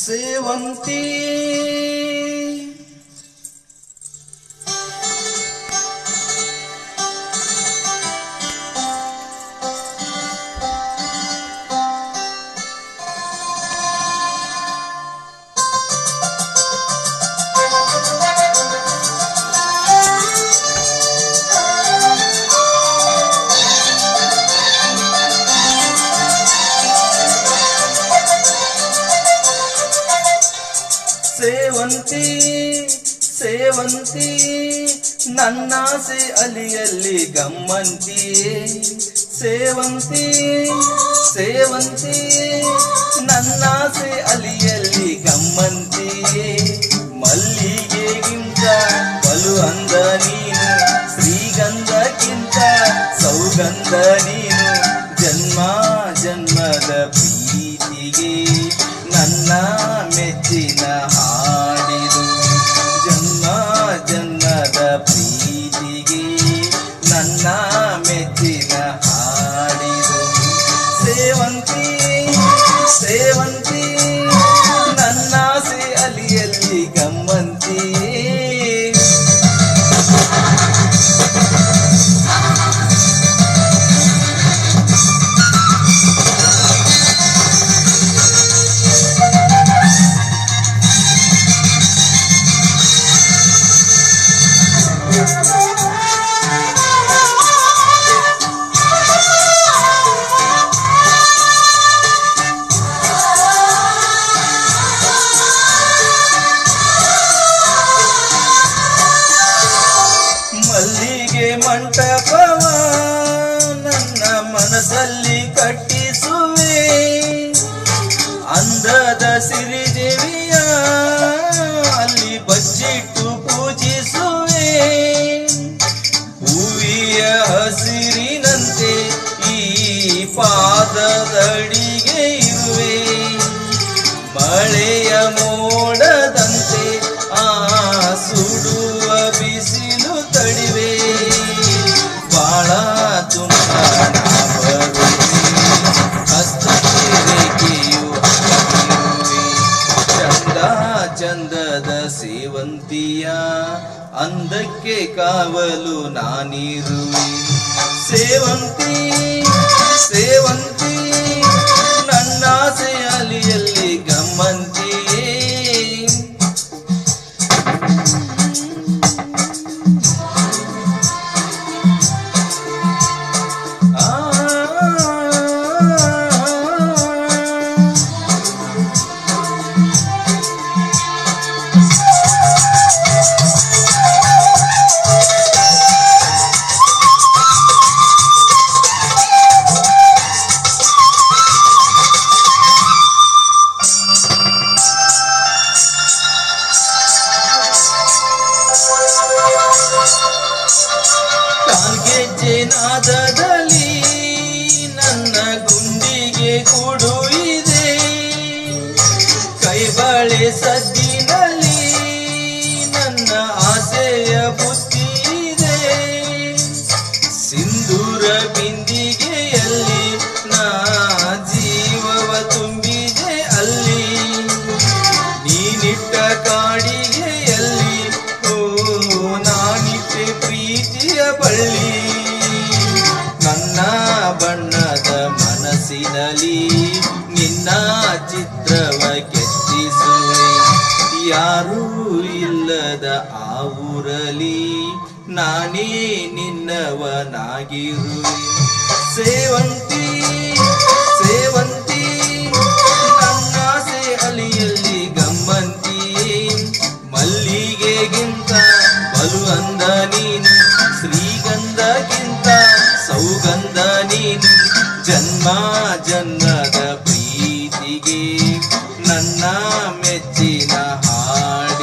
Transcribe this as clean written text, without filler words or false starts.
ಸೇವಂತಿ ಸೇವಂತಿ ಸೇವಂತಿ ನನ್ನಾಸೆ ಅಲಿಯಲ್ಲಿ ಗಮ್ಮಂತಿ ಸೇವಂತಿ ಸೇವಂತಿ ನನ್ನಾಸೆ ಅಲಿಯಲ್ಲಿ ಗಮ್ಮಂತಿ ಮಲ್ಲಿಗೆಗಿಂತ ಬಲು ಅಂದ ನೀನು ಶ್ರೀಗಂಧಕ್ಕಿಂತ ಸೌಗಂಧ ನೀನು ಜನ್ಮ ಜನ್ಮದ ಪ್ರೀತಿಗೆ ನನ್ನ ಮೆಚ್ಚಿನ ಹಾಡಿದು ಜನ್ಮ ಜನ್ಮದ ಪ್ರೀತಿಗೆ ನನ್ನ ಮೆಚ್ಚಿನ ಹಾಡಿದು ಸೇವಂತಿ ಸೇವಂತಿ ನನ್ನಾಸೆ ಅಲಿಯಲ್ಲಿ ಗಮ್ಮಂತಿ ಮಲ್ಲಿಗೆ ಮಂಟಪವ ನನ್ನ ಮನಸ್ಸಲ್ಲಿ ಕಟ್ಟಿಸುವೆ ಅಂದದ ಸಿರಿದೇವಿಯ ಅಲ್ಲಿ ಬಚ್ಚಿಟ್ಟು ಪೂಜಿಸುವೆ ಹೂವಿಯ ಹಸಿರಿನಂತೆ ಈ ಪಾದದಡಿಗೆ ಇರುವೆ ಮಳೆಯ ಮೋಡದಂತೆ ಆ ಸುಡುವ ಬಿಸಿಲು ತಡಿವೆ ಬಾಳ ತುಂಬ ಬರುವೆ ಹಸ್ತಕ್ಕೆ ರೇಖೆಯು ಹಾಕಿರುವೆ ಚಂದ ಚಂದದ ಸೇವಂತಿಯ ಅಂದಕ್ಕೆ ಕಾವಲು ನಾನಿರುವೆ ಸೇವಂತಿ ಸೇವಂತಿ ನನ್ನಾಸೆ ಅಲಿಯಲ್ಲಿ ಗಮ್ಮಂತಿ ಕಾಲ್ಗೆಜ್ಜೆ ನಾದದಲ್ಲಿ ನನ್ನ ಗುಂಡಿಗೆ ಕೂಡು ಇದೆ ಕೈಬಳೆ ಸದ್ದಿನಲ್ಲಿ ನನ್ನ ಆಸೆಯ ಬುತ್ತಿ ಇದೆ ಸಿಂಧೂರ ಬಿಂದಿಗೆಯಲ್ಲಿ ನಾ ಜೀವವ ತುಂಬಿದೆ ಅಲ್ಲಿ ನೀನಿಟ್ಟ ಕಾಡಿಗೆಯಲ್ಲಿ ನಾನಿಟ್ಟೆ ಪ್ರೀತಿಯ ಬಳ್ಳಿ ನನ್ನ ಬಣ್ಣದ ಮನಸ್ಸಿನಲ್ಲಿ ನಿನ್ನ ಚಿತ್ರವ ಕೆತ್ತಿಸುವೆ ಯಾರೂ ಇಲ್ಲದ ಆ ಊರಲಿ ನಾನೇ ನಿನ್ನವನಾಗಿರುವೆ ಸೇವಂತಿ ಸೇವಂತಿ ನನ್ನಾಸೆ ಅಲಿಯಲ್ಲಿ ಗಮ್ಮಂತಿ ಮಲ್ಲಿಗೆಗಿಂತ ಬಲು ಅಂದ ನೀನು ಶ್ರೀಗಂಧಕ್ಕಿಂತ ಸೌಗಂಧ ನೀನು ಜನ್ಮ ಜನ್ಮದ ಪ್ರೀತಿಗೆ ನನ್ನ ಮೆಚ್ಚಿನ ಹಾಡು